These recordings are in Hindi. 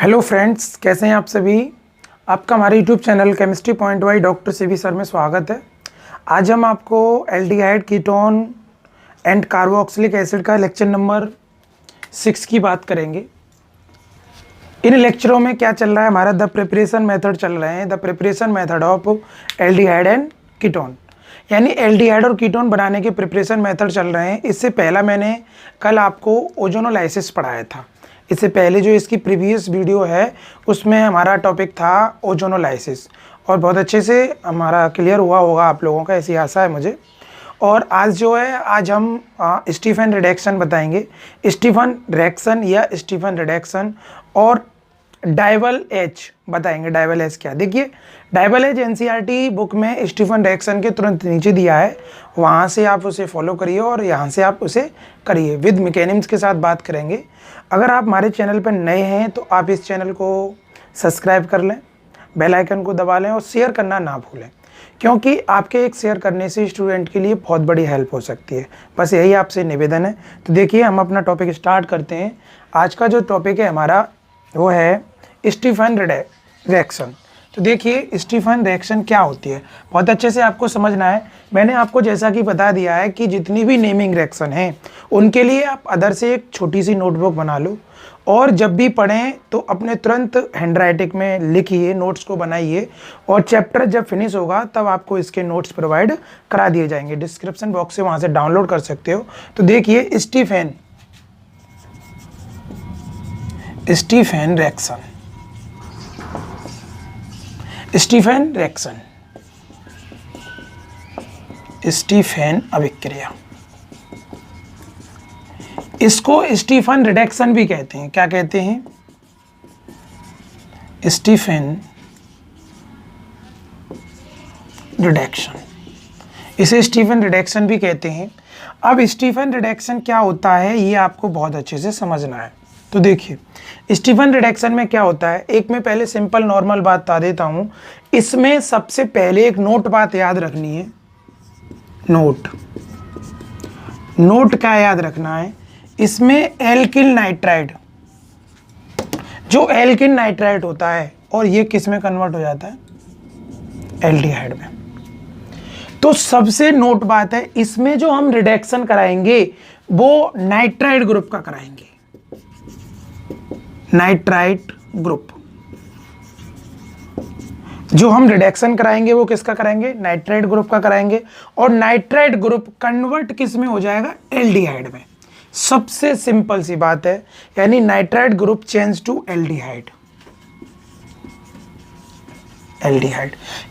हेलो फ्रेंड्स, कैसे हैं आप सभी। आपका हमारे YouTube channel chemistry point by doctor CV sir में स्वागत है। आज हम आपको aldehyde, ketone and carboxylic acid का लेक्चर नंबर 6 की बात करेंगे। इन लेक्चरों में क्या चल रहा है, हमारा द प्रिपरेशन मेथड चल रहे हैं। The preparation method of aldehyde and ketone, यानी एल्डिहाइड और कीटोन बनाने के प्रिपरेशन मेथड चल रहे हैं। इससे पहला मैंने कल आपको ओजोनोलाइसिस पढ़ाया था। इससे पहले जो इसकी प्रीवियस वीडियो है उसमें हमारा टॉपिक था ओजोनोलाइसिस, और बहुत अच्छे से हमारा क्लियर हुआ होगा आप लोगों का, ऐसी आशा है मुझे। और आज जो है, आज हम स्टीफन रिडक्शन बताएंगे। स्टीफन रिएक्शन या स्टीफन रिडक्शन और डाइवल एच बताएंगे। डाइवल एच क्या, देखिए डाइवल एच एनसीईआरटी बुक में स्टीफन रिएक्शन के तुरंत नीचे दिया है, वहाँ से आप उसे फॉलो करिए और यहाँ से आप उसे करिए। विद मैकेनिज्म के साथ बात करेंगे। अगर आप हमारे चैनल पर नए हैं तो आप इस चैनल को सब्सक्राइब कर लें, बेल आइकन को दबा लें और शेयर करना ना भूलें, क्योंकि आपके एक शेयर करने से स्टूडेंट के लिए बहुत बड़ी हेल्प हो सकती है। बस यही आपसे निवेदन है। तो देखिए, हम अपना टॉपिक स्टार्ट करते हैं। आज का जो टॉपिक है हमारा वो है स्टीफन रिएक्शन। तो देखिए, स्टीफन रिएक्शन क्या होती है, बहुत अच्छे से आपको समझना है। मैंने आपको जैसा कि बता दिया है कि जितनी भी नेमिंग रिएक्शन हैं उनके लिए आप अदर से एक छोटी सी नोटबुक बना लो, और जब भी पढ़ें तो अपने तुरंत हैंडराइटिंग में लिखिए, नोट्स को बनाइए, और चैप्टर जब फिनिश होगा तब आपको इसके नोट्स प्रोवाइड करा दिए जाएंगे। डिस्क्रिप्शन बॉक्स से वहाँ से डाउनलोड कर सकते हो। तो देखिए, Stephen reaction, Stephen reaction, Stephen अभिक्रिया, इसको स्टीफन रिडक्शन भी कहते हैं। क्या कहते हैं? स्टीफन रिडक्शन, इसे स्टीफन रिडक्शन भी कहते हैं। अब स्टीफन रिडक्शन क्या होता है ये आपको बहुत अच्छे से समझना है। तो देखिए, स्टीफन रिडक्शन में क्या होता है, एक में पहले सिंपल नॉर्मल बात बता देता हूं। इसमें सबसे पहले एक नोट बात याद रखनी है। नोट क्या याद रखना है, इसमें एल्किल नाइट्राइड, जो एल्किल नाइट्राइड होता है, और ये किस में कन्वर्ट हो जाता है? एल्डिहाइड में। तो सबसे नोट बात है, इसमें जो हम रिडक्शन कराएंगे वो नाइट्राइड ग्रुप का कराएंगे। नाइट्राइड ग्रुप जो हम रिडक्शन कराएंगे वो किसका कराएंगे? नाइट्राइड ग्रुप का कराएंगे। और नाइट्राइड ग्रुप कन्वर्ट किस में हो जाएगा? एल्डिहाइड में। सबसे सिंपल सी बात है, यानी nitride group change to aldehyde.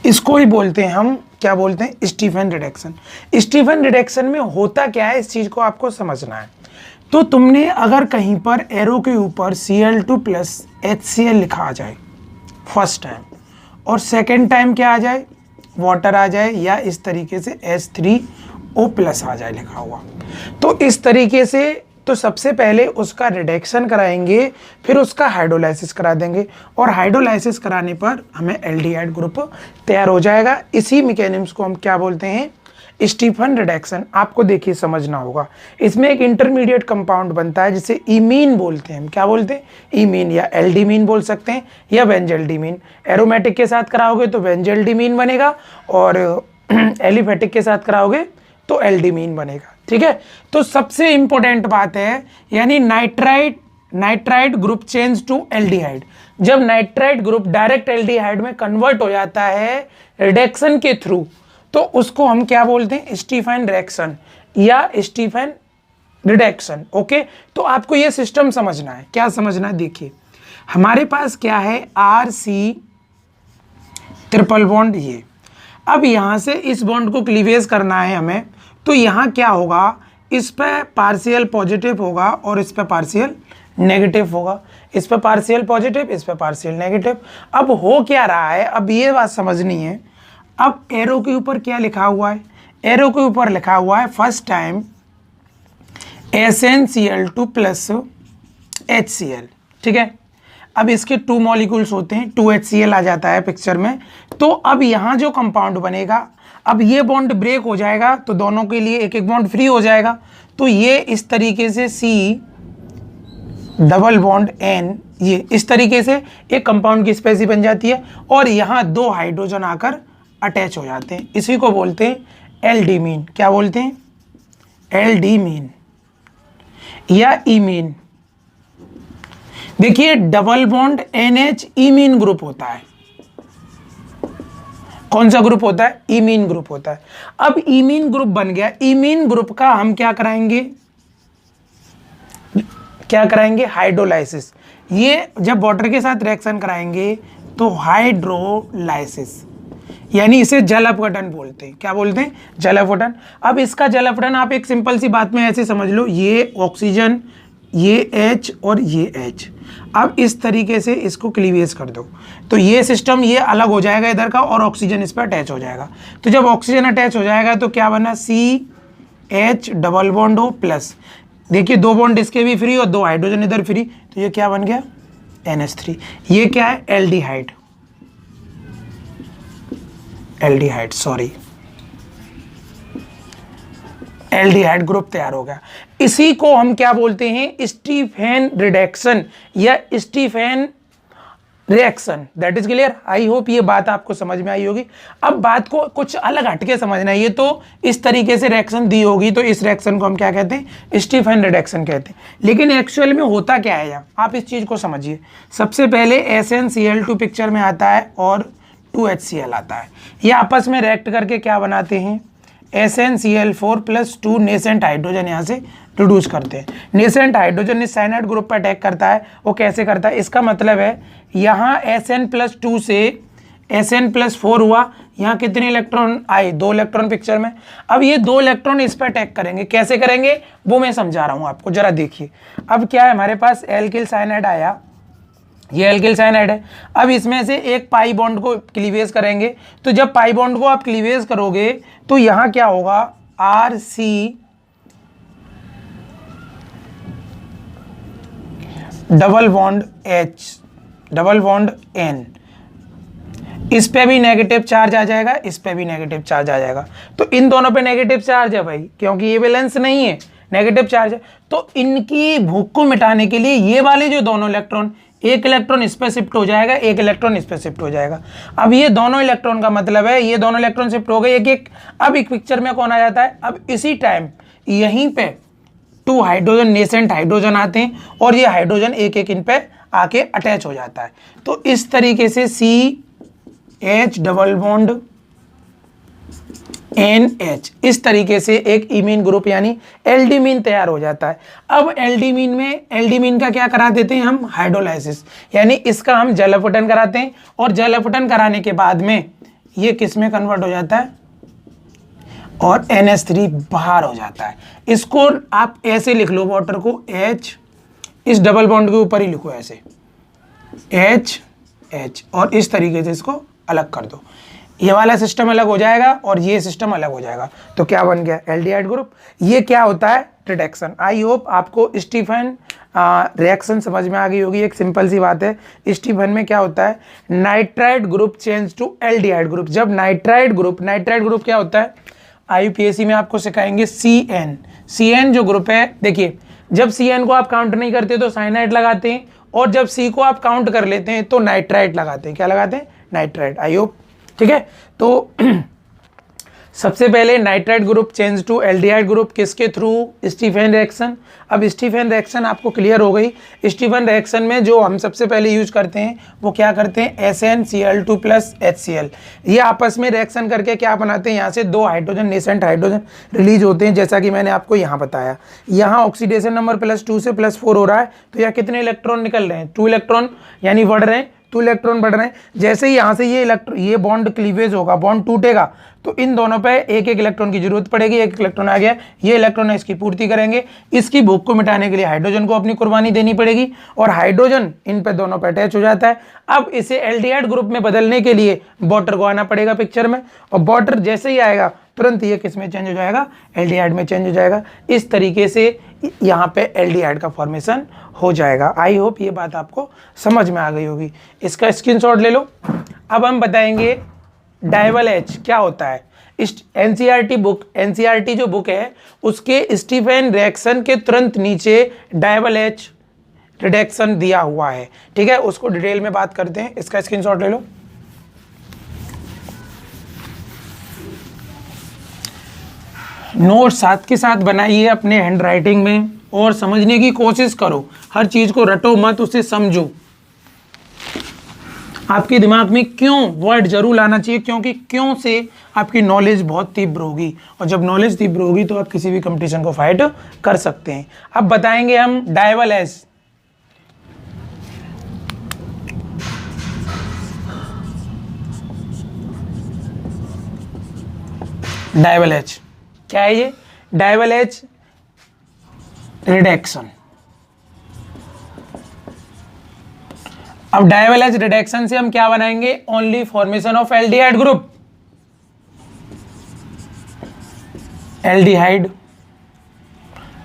इसको ही बोलते हैं हम, क्या बोलते हैं? Stephen reduction. स्टीफन रिडक्शन में होता क्या है, इस चीज को आपको समझना है। तो तुमने अगर कहीं पर एरो के ऊपर Cl2 प्लस HCl लिखा आ जाए फर्स्ट टाइम, और सेकेंड टाइम क्या आ जाए? वाटर आ जाए, या इस तरीके से H3O प्लस आ जाए लिखा हुआ, तो इस तरीके से तो सबसे पहले उसका रिडक्शन कराएंगे, फिर उसका हाइड्रोलाइसिस करा देंगे, और हाइड्रोलाइसिस कराने पर हमें एल्डिहाइड ग्रुप तैयार हो जाएगा। इसी मैकेनिज्म को हम क्या बोलते हैं? Stephen reduction. आपको देखिए समझना होगा, इसमें एक इंटरमीडिएट कंपाउंड बनता है जिसे इमीन बोलते हैं। हम क्या बोलते हैं? इमीन, या एल्डिमीन बोल सकते हैं, या बेंजल्डिमीन। एरोमेटिक के साथ कराओगे तो बेंजल्डिमीन बनेगा, और एलिफेटिक के साथ कराओगे तो एल्डिमीन बनेगा। ठीक है, तो सबसे इंपॉर्टेंट बात है, यानी nitride group change to aldehyde. जब नाइट्राइड ग्रुप डायरेक्ट एल्डिहाइड में कन्वर्ट हो जाता है रिडक्शन के थ्रू, तो उसको हम क्या बोलते हैं? स्टीफन रिएक्शन या स्टीफन रिडक्शन। ओके, तो आपको ये सिस्टम समझना है। क्या समझना है? देखिए, हमारे पास क्या है? RC ट्रिपल बॉन्ड, ये अब यहां से इस बॉन्ड को क्लीवेज करना है हमें, तो यहां क्या होगा? इस पे पार्शियल पॉजिटिव होगा और इस पे पार्शियल नेगेटिव होगा। इस पे पार्शियल पॉजिटिव, इस पे पार्शियल नेगेटिव। अब हो क्या रहा है, अब ये बात समझनी है। अब एरो के ऊपर क्या लिखा हुआ है? एरो के ऊपर लिखा हुआ है first time SnCl2 plus HCl। ठीक है, अब इसके 2 मॉलिक्यूल्स होते हैं, 2HCl आ जाता है पिक्चर में। तो अब यहाँ जो कंपाउंड बनेगा, अब ये बॉन्ड ब्रेक हो जाएगा तो दोनों के लिए एक एक बॉन्ड फ्री हो जाएगा। तो ये इस तरीके से C डबल बॉन्ड N ये इस तरीके से एक कंपाउंड की स्पेसी बन जाती है और यहाँ 2 हाइड्रोजन आकर अटैच हो जाते हैं। इसी को बोलते हैं एल्डिमीन। क्या बोलते हैं? एल्डिमीन या इमीन। देखिए double bond NH imine group होता है। कौन सा ग्रुप होता है? इमीन ग्रुप होता है। अब इमीन ग्रुप बन गया, इमीन ग्रुप का हम क्या कराएंगे? हाइड्रोलाइसिस। ये जब वाटर के साथ रिएक्शन कराएंगे तो हाइड्रोलाइसिस, यानी इसे जल अपघटन बोलते हैं। क्या बोलते हैं? जल अपघटन। अब इसका जल अपघटन आप एक सिंपल सी बात में ऐसे समझ लो, ये ऑक्सीजन, ये H और ये H। अब इस तरीके से इसको क्लीवेज कर दो तो ये सिस्टम ये अलग हो जाएगा इधर का और ऑक्सीजन इस पर अटैच हो जाएगा। तो जब ऑक्सीजन अटैच हो जाएगा तो क्या बना? CH डबल बॉन्ड हो प्लस, देखिए 2 बॉन्ड इसके भी फ्री और 2 हाइड्रोजन इधर फ्री, तो ये क्या बन गया? NH3। ये क्या है? एल्डिहाइड। एल्डिहाइड ग्रुप तैयार हो गया। इसी को हम क्या बोलते हैं? स्टीफेन रिडक्शन या Stephen reaction. That is clear. I hope ये बात आपको समझ में आई होगी। अब बात को कुछ अलग हटके समझना है। ये तो इस तरीके से रिएक्शन दी होगी तो इस रिएक्शन को हम क्या कहते हैं? स्टीफेन रिडक्शन कहते हैं। लेकिन एक्चुअल में होता क्या है यहाँ, आप इस चीज को समझिए। सबसे पहले SnCl2 पिक्चर में आता है और 2HCl आता है। ये आपस में रिएक्ट करके क्या बनाते हैं? SnCl4 प्लस 2 नेसेंट हाइड्रोजन यहाँ से प्रोड्यूस करते हैं। नेसेंट हाइड्रोजन इस साइनाइड ग्रुप पर अटैक करता है। वो कैसे करता है? इसका मतलब है यहाँ Sn+2 से Sn+4 हुआ, यहाँ कितने इलेक्ट्रॉन आए? 2 इलेक्ट्रॉन पिक्चर में। अब ये 2 इलेक्ट्रॉन इस पर अटैक करेंगे। कैसे करेंगे वो मैं समझा रहा हूँ आपको, जरा देखिए। अब क्या है, हमारे पास एल्किल साइनाइड आया, ये एल्किल साइनाइड है। अब इसमें से एक पाई बॉन्ड को क्लीवेज करेंगे। तो जब पाई बॉन्ड को आप क्लीवेज करोगे तो यहाँ क्या होगा? RC double bond H double bond N, इस पे भी नेगेटिव चार्ज आ जाएगा, इस पे भी नेगेटिव चार्ज आ जाएगा। तो इन दोनों पे नेगेटिव चार्ज है भाई, क्योंकि ये बैलेंस नहीं है, नेगेटिव चार्ज है। तो इनकी भूख को मिटाने के लिए ये वाले जो दोनों इलेक्ट्रॉन, एक इलेक्ट्रॉन इस पे शिफ्ट हो जाएगा, एक इलेक्ट्रॉन इस पे शिफ्ट हो जाएगा। अब ये दोनों इलेक्ट्रॉन का मतलब है ये दोनों इलेक्ट्रॉन शिफ्ट हो गए एक एक। अब एक पिक्चर में कौन आ जाता है? अब इसी टाइम यहीं पे 2 हाइड्रोजन नेसेंट हाइड्रोजन आते हैं और ये हाइड्रोजन एक एक इन पे आके अटैच हो जाता है। तो इस तरीके से CH डबल बॉन्ड NH, इस तरीके से एक इमीन ग्रुप यानी एल्डिमीन तैयार हो जाता है। अब एल्डिमीन का क्या करा देते हैं हम? हाइड्रोलाइसिस, यानी इसका हम जल अपघटन कराते हैं और जल अपघटन कराने के बाद में ये किस में कन्वर्ट हो जाता है? और NH3 बाहर हो जाता है। इसको आप ऐसे लिख लो, वाटर को H, इस डबल बॉन्ड के ऊपर ही लिखो ऐसे H और इस तरीके से इसको अलग कर दो। ये वाला सिस्टम अलग हो जाएगा और ये सिस्टम अलग हो जाएगा। तो क्या बन गया? Aldehyde group. ये क्या होता है? रिडक्शन। आई होप आपको स्टीफन रिएक्शन समझ में आ गई होगी। एक सिंपल सी बात है, स्टीफन में क्या होता है? Nitride group change to aldehyde group. जब नाइट्राइड ग्रुप क्या होता है? IUPAC में आपको सिखाएंगे CN जो ग्रुप है, देखिए जब CN को आप काउंट नहीं करते तो साइनाइड लगाते हैं और जब C को आप काउंट कर लेते हैं तो नाइट्राइड लगाते हैं। क्या लगाते हैं? नाइट्राइड। आई होप ठीक है। तो सबसे पहले nitride group change to aldehyde group किसके थ्रू? Stephen reaction. अब स्टीफन रिएक्शन आपको क्लियर हो गई। स्टीफन रिएक्शन में जो हम सबसे पहले यूज करते हैं वो क्या करते हैं? SnCl2 plus HCl। ये आपस में रिएक्शन करके क्या बनाते हैं? यहाँ से 2 हाइड्रोजन नेसेंट हाइड्रोजन रिलीज होते हैं, जैसा कि मैंने आपको यहाँ बताया। यहाँ ऑक्सीडेशन नंबर +2 से +4 हो रहा है, तो यहाँ कितने इलेक्ट्रॉन निकल रहे हैं? 2 इलेक्ट्रॉन, यानी बढ़ रहे हैं, 2 इलेक्ट्रॉन बढ़ रहे हैं। जैसे ही यहाँ से ये बॉन्ड क्लीवेज होगा, बॉन्ड टूटेगा, तो इन दोनों पे एक एक इलेक्ट्रॉन की जरूरत पड़ेगी। एक इलेक्ट्रॉन आ गया, ये इलेक्ट्रॉन इसकी पूर्ति करेंगे। इसकी भूख को मिटाने के लिए हाइड्रोजन को अपनी कुर्बानी देनी पड़ेगी और हाइड्रोजन इन पे दोनों पे अटैच हो जाता है। अब इसे एल्डिहाइड ग्रुप में बदलने के लिए वाटर को आना पड़ेगा पिक्चर में, और वाटर जैसे ही आएगा तुरंत ये किस में चेंज हो जाएगा? एल्डिहाइड में चेंज हो जाएगा। इस तरीके से यहाँ पे एल्डिहाइड का फॉर्मेशन हो जाएगा। आई होप ये बात आपको समझ में आ गई होगी। इसका स्क्रीनशॉट ले लो। अब हम बताएंगे डाइवल H क्या होता है। NCERT जो बुक है उसके स्टीफन रिएक्शन के तुरंत नीचे डाइवल H रिडक्शन दिया हुआ है। ठीक है, उसको डिटेल में बात करते हैं। इसका स्क्रीनशॉट ले लो। नोट साथ के साथ बनाइए अपने हैंड राइटिंग में और समझने की कोशिश करो। हर चीज को रटो मत, उसे समझो। आपके दिमाग में क्यों वर्ड जरूर लाना चाहिए, क्योंकि क्यों से आपकी नॉलेज बहुत तीव्र होगी, और जब नॉलेज तीव्र होगी तो आप किसी भी कंपटीशन को फाइट कर सकते हैं। अब बताएंगे हम डायवल एज। डायवल एज क्या है ये? डायवल एज रिडक्शन। अब डायवल एज रिडक्शन से हम क्या बनाएंगे? Only formation of aldehyde group. Aldehyde,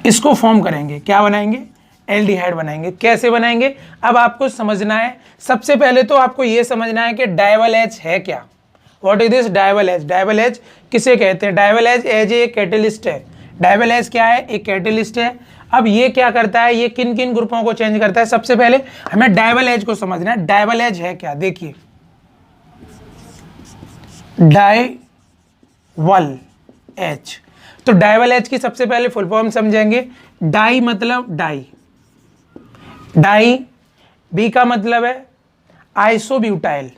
इसको फॉर्म करेंगे, क्या बनाएंगे? एल्डिहाइड बनाएंगे। कैसे बनाएंगे अब आपको समझना है। सबसे पहले तो आपको यह समझना है कि डायवल एज है क्या। What is this DIBAL H? DIBAL H किसे कहते हैं? डायवल एज ए कैटलिस्ट है। डायवल एज क्या है? एक कैटलिस्ट है। अब ये क्या करता है? ये किन किन ग्रुपों को चेंज करता है? सबसे पहले हमें डायवल एज को समझना है। डायवल एज है क्या? देखिए, डायवल एज, तो डायवल एज की सबसे पहले फुल फॉर्म समझेंगे। डाई मतलब डाई, डाई। बी का मतलब है आइसोब्यूटाइल,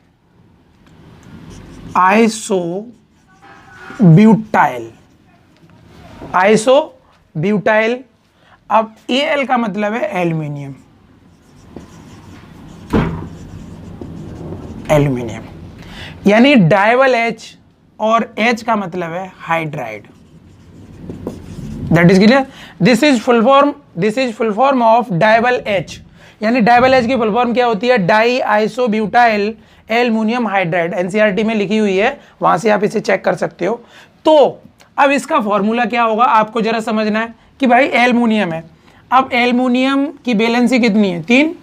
आइसोब्यूटाइल, आइसोब्यूटाइल। अब एल का मतलब है एल्यूमिनियम, एल्यूमिनियम। यानी डायवल एच और एच का मतलब है hydride. That is clear. This is full form of DIBAL H. यानी डायवल एच की फुल फॉर्म क्या होती है? Di isobutyl aluminium hydride. NCERT में लिखी हुई है, वहां से आप इसे चेक कर सकते हो। तो अब इसका फॉर्मूला क्या होगा आपको जरा समझना है कि भाई एल्यूमिनियम है। अब एल्यूमिनियम की वैलेंसी कितनी है? 3।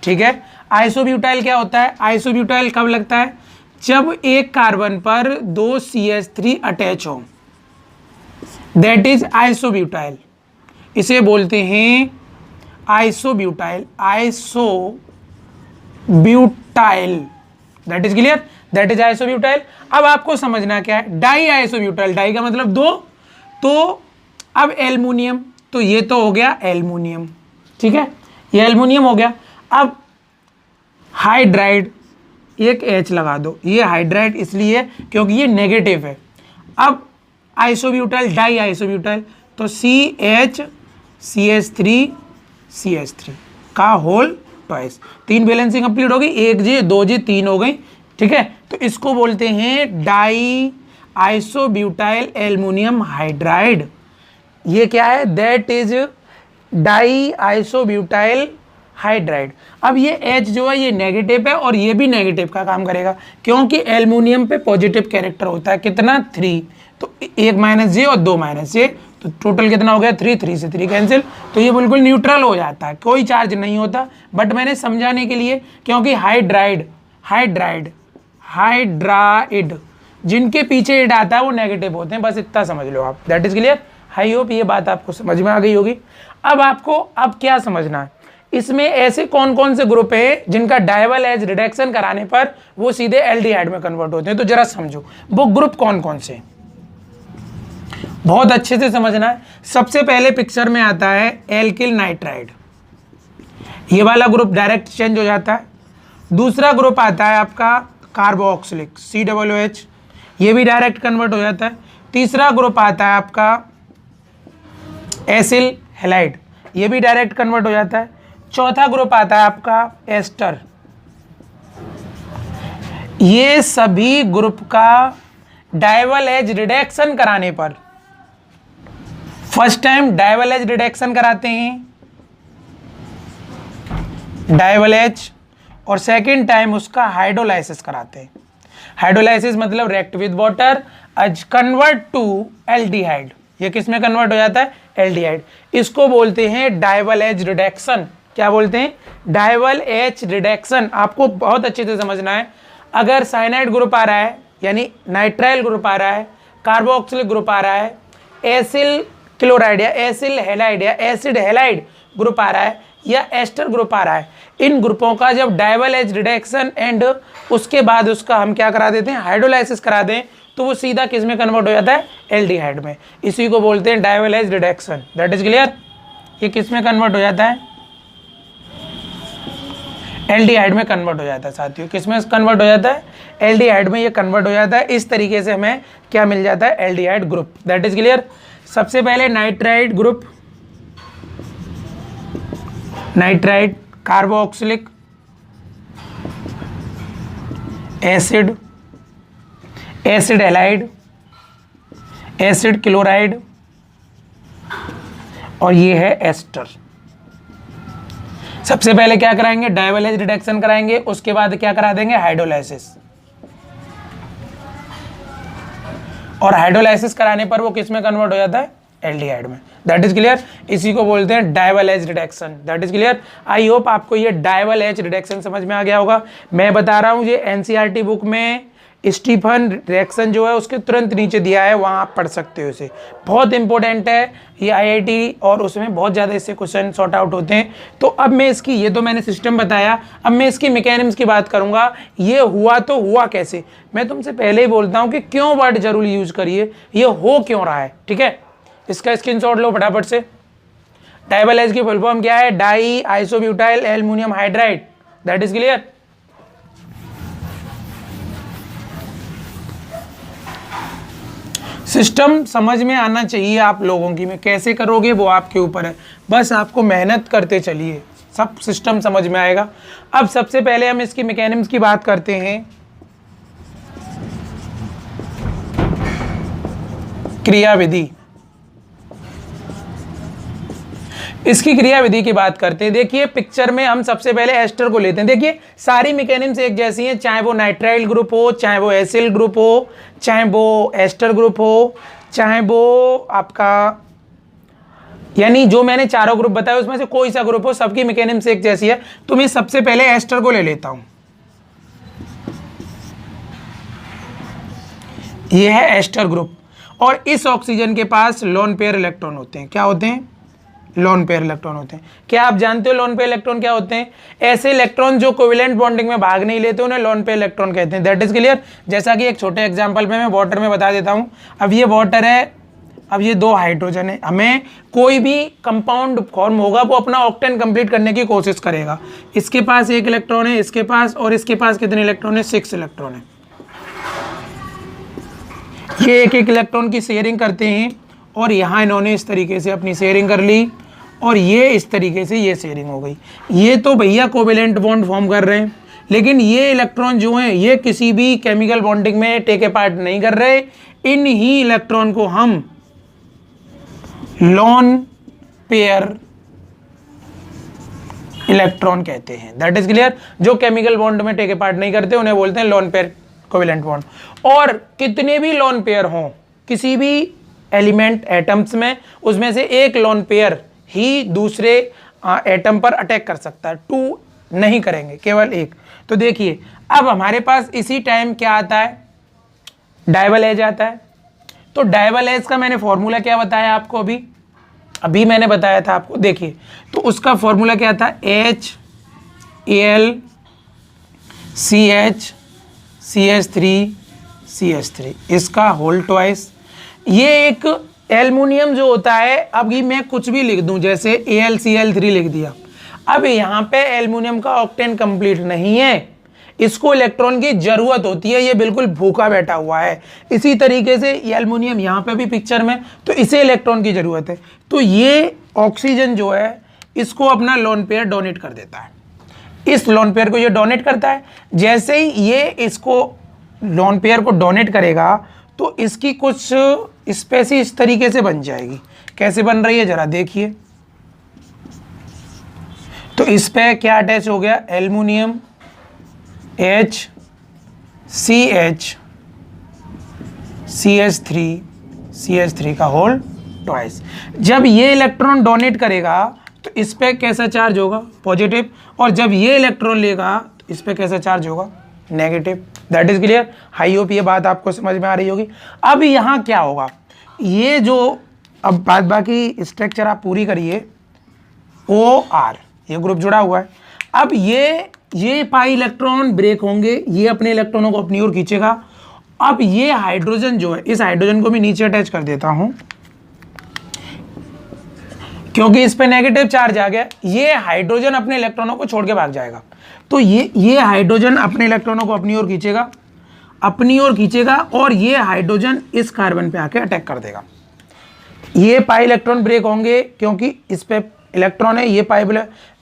ठीक है। आइसोब्यूटाइल क्या होता है? आइसोब्यूटाइल कब लगता है? जब एक कार्बन पर 2 CH3 अटैच हो, दैट इज आइसोब्यूटाइल। इसे बोलते हैं isobutyl, isobutyl. That is clear, that is isobutyl. अब आपको समझना क्या है? डाई आइसोब्यूटाइल, डाई का मतलब 2। तो अब एल्यूमिनियम, तो ये तो हो गया एल्यूमिनियम। ठीक है, ये एल्यूमिनियम हो गया। अब हाइड्राइड, एक H लगा दो। ये हाइड्राइड इसलिए क्योंकि ये नेगेटिव है। अब आइसोब्यूटाइल, डाई आइसोब्यूटाइल, तो CH3CH3 का होल ट्वाइस। 3 बैलेंसिंग कंप्लीट हो गई, 1J 2J 3 हो गई। ठीक है, तो इसको बोलते हैं डाई आइसोब्यूटाइल एल्यूमिनियम हाइड्राइड। ये क्या है? That is die isobutyl hydride. अब ये H जो है ये नेगेटिव है और ये भी नेगेटिव का काम करेगा, क्योंकि एल्यूमिनियम पे पॉजिटिव कैरेक्टर होता है। कितना? 3। तो 1 -J और 2 -J, तो टोटल कितना हो गया? 3। 3 से 3 कैंसिल, तो ये बिल्कुल न्यूट्रल हो जाता है, कोई चार्ज नहीं होता। बट मैंने समझाने के लिए, क्योंकि हाइड्राइड हाइड्राइड हाइड्राइड जिनके पीछे इड आता है वो नेगेटिव होते हैं, बस इतना समझ लो आप। That is clear. I hope ये बात आपको समझ में आ गई होगी। अब आपको अब क्या समझना है? इसमें ऐसे कौन कौन से ग्रुप है जिनका डायवल एज रिडक्शन कराने पर वो सीधे एल्डिहाइड में कन्वर्ट होते हैं, तो जरा समझो वो ग्रुप कौन कौन से। बहुत अच्छे से समझना है। सबसे पहले पिक्चर में आता है एल्किल नाइट्राइड, ये वाला ग्रुप डायरेक्ट चेंज हो जाता है। दूसरा ग्रुप आता है आपका कार्बोक्सिलिक, COOH, ये भी डायरेक्ट कन्वर्ट हो जाता है। तीसरा ग्रुप आता है आपका एसिल हैलाइड, ये भी डायरेक्ट कन्वर्ट हो जाता है। चौथा ग्रुप आता है आपका एस्टर। ये सभी ग्रुप का डायवल एज रिडक्शन कराने पर, first time DIBAL H reduction कराते हैं डायवल एज, और सेकेंड टाइम उसका हाइड्रोलाइसिस कराते हैं। हाइड्रोलाइसिस मतलब react with water as convert to aldehyde. ये किस में कन्वर्ट हो जाता है? एल्डिहाइड। इसको बोलते हैं डायवल एज रिडक्शन। क्या बोलते हैं? DIBAL H reduction. आपको बहुत अच्छे से समझना है। अगर साइनाइड ग्रुप आ रहा है, यानी नाइट्राइल ग्रुप आ रहा है, कार्बोक्सिलिक ग्रुप आ रहा है, एसिल क्लोराइड या एसिल हैलाइड या एसिड हैलाइड ग्रुप आ रहा है, या एस्टर ग्रुप आ रहा है, इन ग्रुपों का जब डाइवल एज रिडक्शन एंड उसके बाद उसका हम क्या करा देते हैं, हाइड्रोलाइसिस करा दें, तो वो सीधा किस में कन्वर्ट हो जाता है, एल्डिहाइड में। इसी को बोलते हैं DIBAL H reduction. That is clear. ये किस में कन्वर्ट हो जाता है, एल्डिहाइड में कन्वर्ट हो जाता है साथियों। किस में कन्वर्ट हो जाता है, एल्डिहाइड में ये कन्वर्ट हो जाता है। इस तरीके से हमें क्या मिल जाता है, aldehyde group. That is clear. सबसे पहले nitride group, nitride carboxylic acid, acid halide, acid chloride, और ये है एस्टर। सबसे पहले क्या कराएंगे, डाइवल एज रिडक्शन कराएंगे, उसके बाद क्या करा देंगे, हाइड्रोलाइसिस। और हाइड्रोलाइसिस कराने पर वो किस में कन्वर्ट हो जाता है, एल्डिहाइड में। That is clear. इसी को बोलते हैं DIBAL H reduction. That is clear. I hope आपको ये डाइवल एज रिडक्शन समझ में आ गया होगा। मैं बता रहा हूँ ये एनसीईआरटी बुक में स्टीफन रिएक्शन जो है उसके तुरंत नीचे दिया है, वहाँ आप पढ़ सकते हो इसे। बहुत इंपॉर्टेंट है ये आईआईटी, और उसमें बहुत ज़्यादा इससे क्वेश्चन सॉर्ट आउट होते हैं। तो अब मैं इसकी, ये तो मैंने सिस्टम बताया, अब मैं इसकी मैकेनिज्म की बात करूँगा। ये हुआ तो हुआ कैसे। मैं तुमसे पहले ही बोलता हूँ कि क्यों वर्ड जरूर यूज करिए, ये हो क्यों रहा है। ठीक है, इसका स्क्रीनशॉट लो फटाफट से। डाइवल एज की फुल फॉर्म क्या है, di isobutyl aluminium hydride. That is clear. System समझ में आना चाहिए आप लोगों की, मैं कैसे करोगे वो आपके ऊपर है, बस आपको मेहनत करते चलिए, सब सिस्टम समझ में आएगा। अब सबसे पहले हम इसकी मैकेनिज्म की बात करते हैं। क्रियाविधि, इसकी क्रियाविधि की बात करते हैं। देखिए पिक्चर में हम सबसे पहले एस्टर को लेते हैं। देखिए सारी मैकेनिज्म एक जैसी हैं, चाहे वो नाइट्राइल ग्रुप हो, चाहे वो एसिल ग्रुप हो, चाहे वो एस्टर ग्रुप हो, चाहे वो आपका, यानी जो मैंने चारों ग्रुप बताया उसमें से कोई सा ग्रुप हो, सबकी मैकेनिज्म एक जैसी है। तो मैं सबसे पहले एस्टर को ले लेता हूं। यह है एस्टर ग्रुप, और इस ऑक्सीजन के पास लोन पेयर इलेक्ट्रॉन होते हैं। क्या होते हैं, लोन पेयर इलेक्ट्रॉन होते हैं। क्या आप जानते हो लोन पेयर इलेक्ट्रॉन क्या होते हैं, ऐसे इलेक्ट्रॉन जो कोवेलेंट बॉन्डिंग में भाग नहीं लेते उन्हें लोन पेयर इलेक्ट्रॉन कहते हैं। That is clear. जैसा कि एक छोटे एग्जांपल में मैं वाटर में बता देता हूं। अब ये वाटर है, अब ये 2 हाइड्रोजन है, हमें कोई भी कंपाउंड फॉर्म होगा वो अपना ऑक्टेन कंप्लीट करने की कोशिश करेगा। इसके पास 1 इलेक्ट्रॉन है, इसके पास, और इसके पास कितने इलेक्ट्रॉन है, 6 इलेक्ट्रॉन है। ये एक इलेक्ट्रॉन की शेयरिंग करते हैं, और यहाँ इन्होंने इस तरीके से अपनी शेयरिंग कर ली, और ये इस तरीके से ये शेयरिंग हो गई। ये तो भैया कोवेलेंट बॉन्ड फॉर्म कर रहे हैं, लेकिन ये इलेक्ट्रॉन जो हैं ये किसी भी केमिकल बॉन्डिंग में टेक ए पार्ट नहीं कर रहे। इन ही इलेक्ट्रॉन को हम लोन पेयर इलेक्ट्रॉन कहते हैं। That is clear. जो केमिकल बॉन्ड में टेक ए पार्ट नहीं करते उन्हें बोलते हैं लोन पेयर कोवेलेंट बॉन्ड। और कितने भी लोन पेयर हों किसी भी एलिमेंट एटम्स में, उसमें से एक लोन पेयर ही दूसरे एटम पर अटैक कर सकता है, 2 नहीं करेंगे, केवल एक। तो देखिए अब हमारे पास इसी टाइम क्या आता है, डाइवल एज आता है। तो डाइवल एज का मैंने फॉर्मूला क्या बताया आपको, अभी मैंने बताया था आपको। देखिए तो उसका फॉर्मूला क्या था, HAl CH CH3 इसका होल ट्वाइस। ये एक एल्युमिनियम जो होता है, अब ये मैं कुछ भी लिख दूं, जैसे AlCl3 लिख दिया। अब यहाँ पे एल्युमिनियम का ऑक्टेन कंप्लीट नहीं है, इसको इलेक्ट्रॉन की जरूरत होती है, ये बिल्कुल भूखा बैठा हुआ है। इसी तरीके से एल्युमिनियम यहाँ पे भी पिक्चर में, तो इसे इलेक्ट्रॉन की जरूरत है। तो ये ऑक्सीजन जो है इसको अपना लोन पेयर डोनेट कर देता है, इस लोन पेयर को ये डोनेट करता है। जैसे ही ये इसको लोन पेयर को डोनेट करेगा तो इसकी कुछ स्पेसी इस तरीके से बन जाएगी। कैसे बन रही है जरा देखिए। तो इस पे क्या अटैच हो गया, एल्युमिनियम CH3 का होल ट्वाइस। जब ये इलेक्ट्रॉन डोनेट करेगा तो इस पे कैसा चार्ज होगा, पॉजिटिव, और जब ये इलेक्ट्रॉन लेगा तो इस पे कैसा चार्ज होगा, negative. That is clear. I hope ये बात आपको समझ में आ रही होगी। अब यहाँ क्या होगा, ये जो अब बाकी स्ट्रक्चर आप पूरी करिए, OR ये ग्रुप जुड़ा हुआ है। अब ये पाई इलेक्ट्रॉन ब्रेक होंगे, ये अपने इलेक्ट्रॉनों को अपनी ओर खींचेगा। अब ये हाइड्रोजन जो है, इस हाइड्रोजन को भी नीचे अटैच कर देता हूं क्योंकि इस पे नेगेटिव चार्ज आ गया। ये हाइड्रोजन अपने इलेक्ट्रॉनों को छोड़ के भाग जाएगा, तो ये हाइड्रोजन अपने इलेक्ट्रॉनों को अपनी ओर खींचेगा और ये हाइड्रोजन इस कार्बन पे आके अटैक कर देगा। ये पाई इलेक्ट्रॉन ब्रेक होंगे क्योंकि इस पे इलेक्ट्रॉन है, ये पाई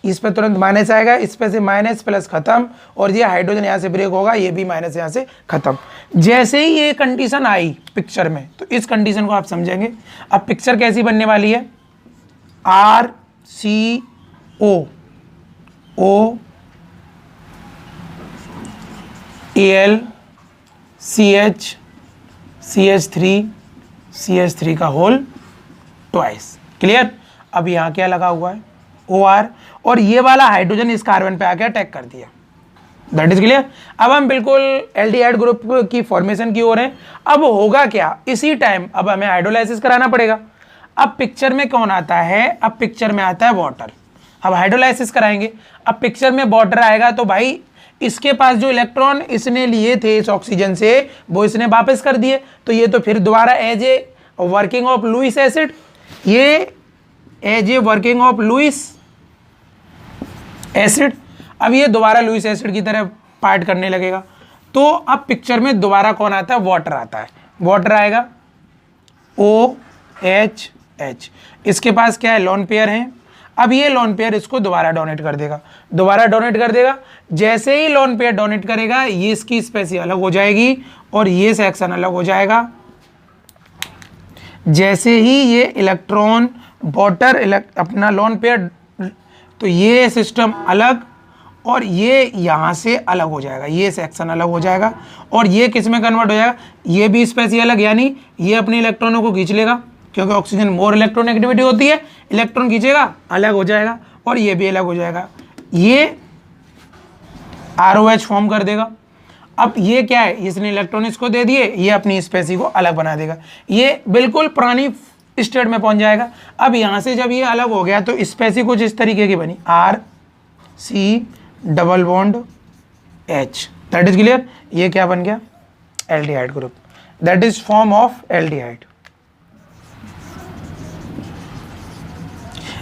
इस पे तुरंत माइनस आएगा, इस पे से माइनस प्लस खत्म, और ये हाइड्रोजन यहाँ से ब्रेक होगा, ये भी माइनस यहाँ से खत्म। जैसे ही ये कंडीशन आई पिक्चर में, तो इस कंडीशन को आप समझेंगे। अब पिक्चर कैसी बनने वाली है, RCO Al CH3 का होल ट्वाइस। क्लियर। अब यहाँ क्या लगा हुआ है, OR, और ये वाला हाइड्रोजन इस कार्बन पे आके अटैक कर दिया। That is clear. अब हम बिल्कुल एल्डिहाइड ग्रुप की फॉर्मेशन की ओर हैं। अब होगा क्या, इसी टाइम अब हमें हाइड्रोलाइसिस कराना पड़ेगा। अब पिक्चर में कौन आता है, अब पिक्चर में आता है वाटर। अब हाइड्रोलाइसिस कराएंगे, अब पिक्चर में वाटर आएगा, तो भाई इसके पास जो इलेक्ट्रॉन इसने लिए थे इस ऑक्सीजन से, वो इसने वापस कर दिए, तो ये तो फिर दोबारा as a working of Lewis acid, ये as a working of Lewis acid, अब ये दोबारा लुईस एसिड की तरह पार्ट करने लगेगा। तो अब पिक्चर में दोबारा कौन आता है, वाटर आता है। वाटर आएगा OH, इसके पास क्या है, लोन पेयर है। अब ये लोन पेयर इसको दोबारा डोनेट कर देगा, जैसे ही लोन पेयर डोनेट करेगा, ये इसकी स्पेसी अलग हो जाएगी और ये सेक्शन अलग हो जाएगा। जैसे ही ये इलेक्ट्रॉन वाटर अपना लोन पेयर, तो ये सिस्टम अलग और ये यहाँ से अलग हो जाएगा, ये सेक्शन अलग हो जाएगा, और ये किस में कन्वर्ट हो जाएगा, ये भी स्पेसी अलग, यानी ये अपने इलेक्ट्रॉनों को खींच लेगा, क्योंकि ऑक्सीजन मोर इलेक्ट्रोनेगेटिविटी होती है, इलेक्ट्रॉन खींचेगा, अलग हो जाएगा, और ये भी अलग हो जाएगा, ये ROH फॉर्म कर देगा। अब ये क्या है, इसने इलेक्ट्रॉन इसको दे दिए, ये अपनी स्पेसी को अलग बना देगा, ये बिल्कुल पुरानी स्टेट में पहुंच जाएगा। अब यहाँ से जब ये अलग हो गया, तो स्पेसी कुछ इस तरीके की बनी, RC double bond H। That is clear. ये क्या बन गया, aldehyde group. That is form of aldehyde.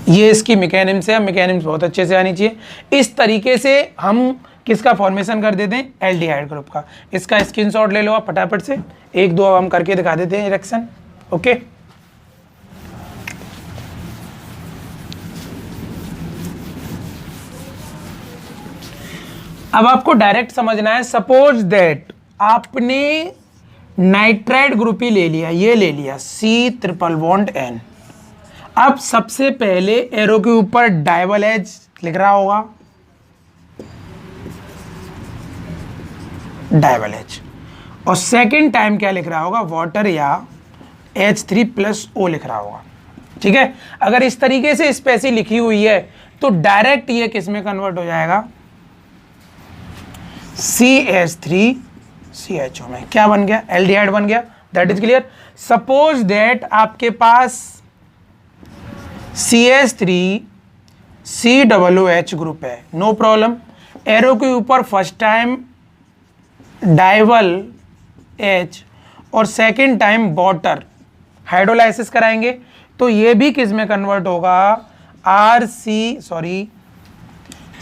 ये इसकी मैकेनिज्म है, मैकेनिज्म बहुत अच्छे से आनी चाहिए। इस तरीके से हम किसका फॉर्मेशन कर देते हैं, एल्डिहाइड ग्रुप का। इसका स्क्रीनशॉट ले लो आप फटाफट से, एक दो हम करके दिखा देते हैं रिएक्शन। ओके, अब आपको डायरेक्ट समझना है। सपोज दैट आपने नाइट्राइड ग्रुप ही ले लिया, ये ले लिया C ट्रिपल बॉन्ड N। अब सबसे पहले एरो के ऊपर डाइवल एज लिख रहा होगा, डाइवल एज, और सेकंड टाइम क्या लिख रहा होगा, वाटर या H3+O लिख रहा होगा। ठीक है, अगर इस तरीके से स्पेसी लिखी हुई है, तो डायरेक्ट ये किस में कन्वर्ट हो जाएगा, CH3CHO में। क्या बन गया, एल्डिहाइड बन गया। That is clear. Suppose that आपके पास CH3COOH ग्रुप है, नो प्रॉब्लम। एरो के ऊपर फर्स्ट टाइम डाइवल H और सेकंड टाइम वाटर, हाइड्रोलाइसिस कराएंगे, तो ये भी किस में कन्वर्ट होगा,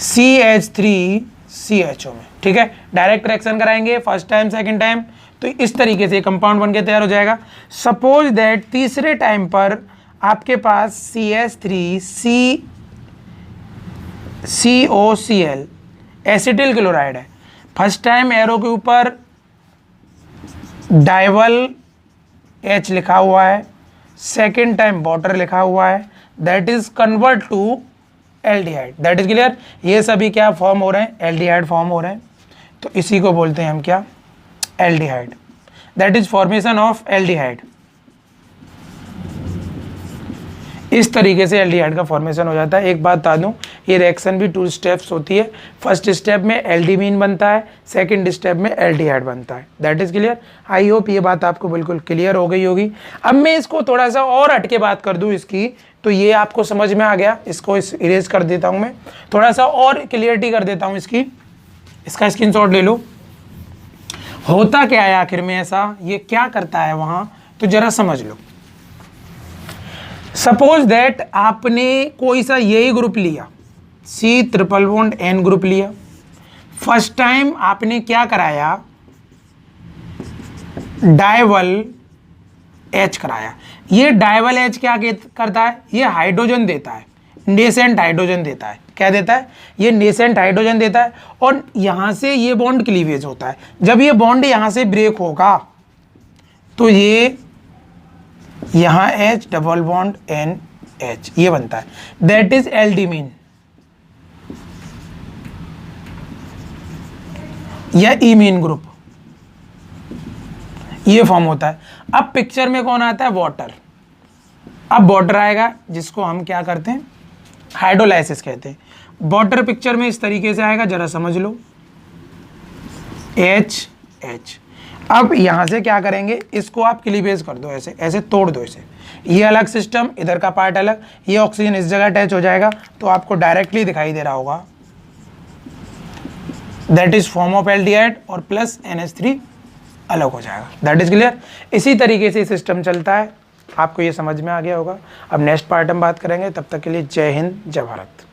CH3CHO में। ठीक है, डायरेक्ट रिएक्शन कराएंगे फर्स्ट टाइम सेकंड टाइम, तो इस तरीके से कंपाउंड बनके तैयार हो जाएगा। सपोज दैट तीसरे टाइम पर आपके पास CH3COCl एसिटिल क्लोराइड है। फर्स्ट टाइम एरो के ऊपर डाइवल H लिखा हुआ है, सेकेंड टाइम वाटर लिखा हुआ है, that is convert to aldehyde. That is clear. ये सभी क्या फॉर्म हो रहे हैं, एल्डिहाइड फॉर्म हो रहे हैं, तो इसी को बोलते हैं हम क्या, aldehyde. That is formation of aldehyde. इस तरीके से एल्डिहाइड का फॉर्मेशन हो जाता है। एक बात बता दूं, ये रिएक्शन भी 2 स्टेप्स होती है। फर्स्ट स्टेप में एल्डिमीन बनता है, सेकंड स्टेप में एल्डिहाइड बनता है। That is clear. I hope ये बात आपको बिल्कुल क्लियर हो गई होगी। अब मैं इसको थोड़ा सा और हटके बात कर दूं इसकी, तो ये आपको समझ में आ गया। इसको इरेज कर देता हूं, मैं थोड़ा सा और क्लियरिटी कर देता हूं इसकी। इसका स्क्रीनशॉट ले लो। होता क्या है आखिर में ऐसा, ये क्या करता है वहां, तो जरा समझ लो। सपोज दैट आपने कोई सा यही ग्रुप लिया, C triple bond N group लिया। फर्स्ट टाइम आपने क्या कराया, डाइवल H कराया। ये डाइवल H क्या करता है, ये हाइड्रोजन देता है, नेसेंट हाइड्रोजन देता है। क्या देता है, ये नेसेंट हाइड्रोजन देता है, और यहां से ये बॉन्ड क्लीवेज होता है। जब ये बॉन्ड यहां से ब्रेक होगा तो ये यहां H डबल बॉन्ड NH ये बनता है, दैट इज एल्डिमीन या इमीन ग्रुप, ये फॉर्म होता है। अब पिक्चर में कौन आता है, वाटर। अब वाटर आएगा, जिसको हम क्या करते हैं, हाइड्रोलाइसिस कहते हैं। वाटर पिक्चर में इस तरीके से आएगा, जरा समझ लो, H। अब यहां से क्या करेंगे, इसको आप क्लीवेज कर दो, ऐसे ऐसे तोड़ दो इसे। ये अलग सिस्टम, इधर का पार्ट अलग, ये ऑक्सीजन इस जगह अटैच हो जाएगा, तो आपको डायरेक्टली दिखाई दे रहा होगा, that is form of aldehyde, और प्लस NH3 अलग हो जाएगा। That is clear. इसी तरीके से सिस्टम चलता है। आपको ये समझ में आ गया होगा। अब नेक्स्ट पार्ट हम बात करेंगे, तब तक के लिए जय हिंद, जय भारत।